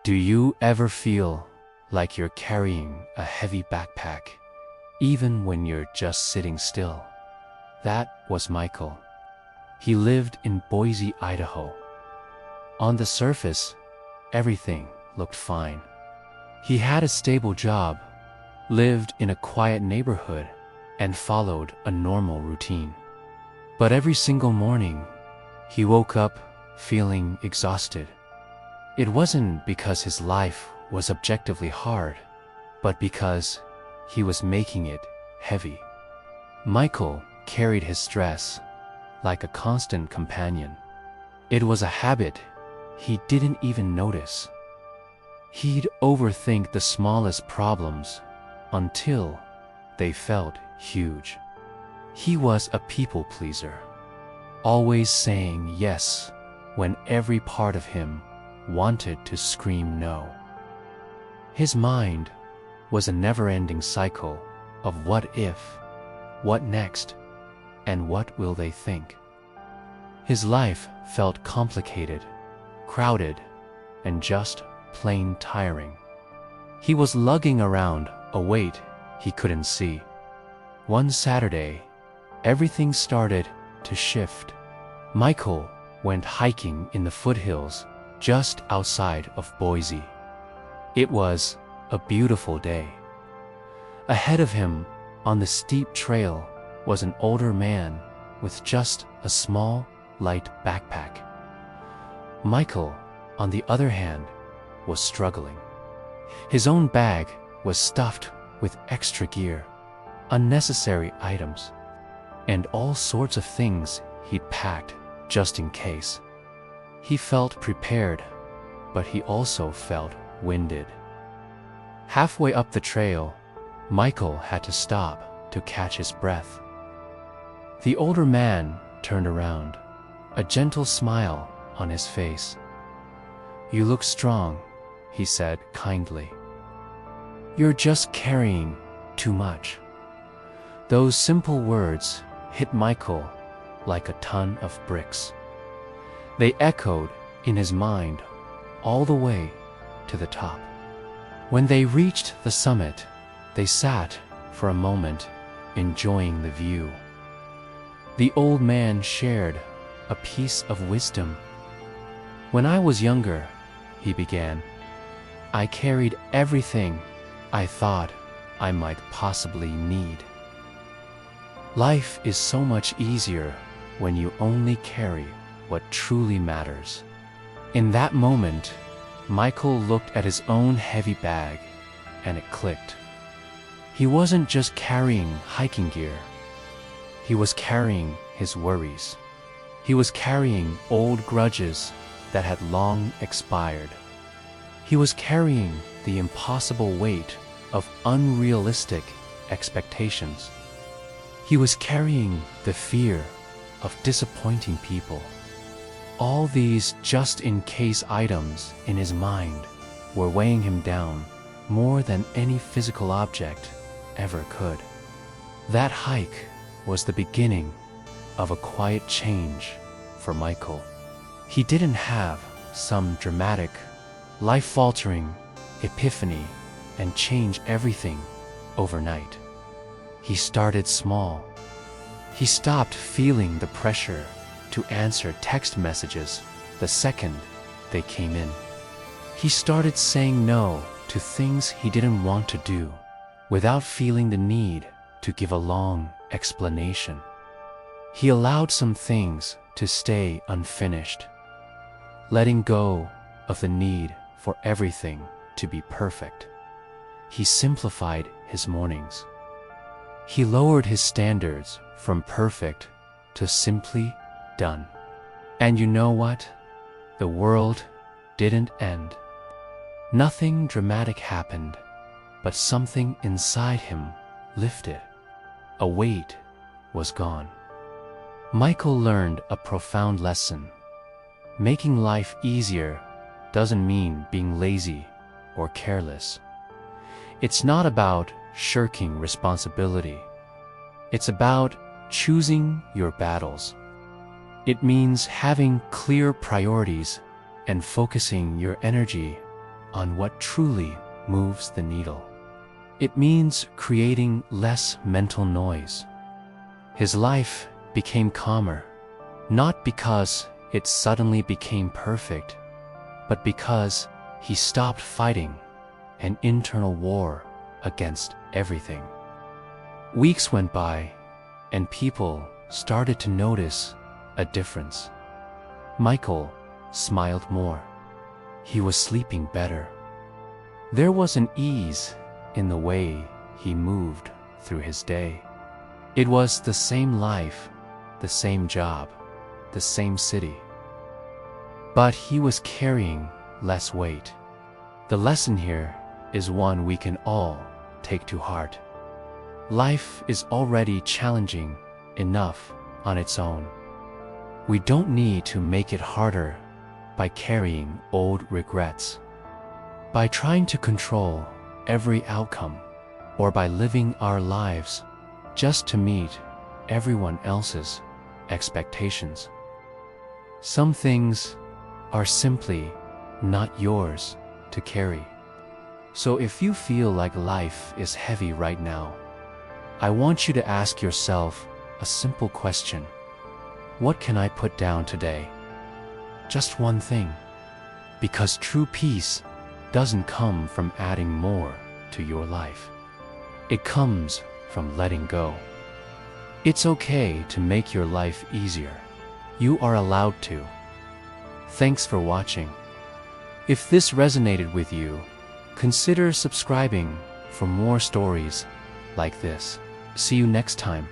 Do you ever feel like you're carrying a heavy backpack, even when you're just sitting still? That was Michael. He lived in Boise, Idaho. On the surface, everything looked fine. He had a stable job, lived in a quiet neighborhood, and followed a normal routine. But every single morning, he woke up feeling exhausted. It wasn't because his life was objectively hard, but because he was making it heavy. Michael carried his stress like a constant companion. It was a habit he didn't even notice. He'd overthink the smallest problems until they felt huge. He was a people pleaser, always saying yes when every part of him wanted to scream no. His mind was a never-ending cycle of what if, what next, and what will they think. His life felt complicated, crowded, and just plain tiring. He was lugging around a weight he couldn't see. One Saturday, everything started to shift. Michael went hiking in the foothills just outside of Boise. It was a beautiful day. Ahead of him, on the steep trail, was an older man with just a small, light backpack. Michael, on the other hand, was struggling. His own bag was stuffed with extra gear, unnecessary items, and all sorts of things he'd packed just in case. He felt prepared, but he also felt winded. Halfway up the trail, Michael had to stop to catch his breath. The older man turned around, a gentle smile on his face. "You look strong," he said kindly. "You're just carrying too much." Those simple words hit Michael like a ton of bricks. They echoed in his mind all the way to the top. When they reached the summit, they sat for a moment, enjoying the view. The old man shared a piece of wisdom. "When I was younger," he began, "I carried everything I thought I might possibly need. Life is so much easier when you only carry what truly matters." In that moment, Michael looked at his own heavy bag, and it clicked. He wasn't just carrying hiking gear. He was carrying his worries. He was carrying old grudges that had long expired. He was carrying the impossible weight of unrealistic expectations. He was carrying the fear of disappointing people. All these just-in-case items in his mind were weighing him down more than any physical object ever could. That hike was the beginning of a quiet change for Michael. He didn't have some dramatic, life-altering epiphany and change everything overnight. He started small. He stopped feeling the pressure to answer text messages the second they came in. He started saying no to things he didn't want to do without feeling the need to give a long explanation. He allowed some things to stay unfinished, letting go of the need for everything to be perfect. He simplified his mornings. He lowered his standards from perfect to simply done. And you know what? The world didn't end. Nothing dramatic happened, but something inside him lifted. A weight was gone. Michael learned a profound lesson. Making life easier doesn't mean being lazy or careless. It's not about shirking responsibility. It's about choosing your battles. It means having clear priorities and focusing your energy on what truly moves the needle. It means creating less mental noise. His life became calmer, not because it suddenly became perfect, but because he stopped fighting an internal war against everything. Weeks went by, and people started to notice a difference. Michael smiled more. He was sleeping better. There was an ease in the way he moved through his day. It was the same life, the same job, the same city. But he was carrying less weight. The lesson here is one we can all take to heart. Life is already challenging enough on its own. We don't need to make it harder by carrying old regrets, by trying to control every outcome, or by living our lives just to meet everyone else's expectations. Some things are simply not yours to carry. So if you feel like life is heavy right now, I want you to ask yourself a simple question. What can I put down today? Just one thing. Because true peace doesn't come from adding more to your life. It comes from letting go. It's okay to make your life easier. You are allowed to. Thanks for watching. If this resonated with you, consider subscribing for more stories like this. See you next time.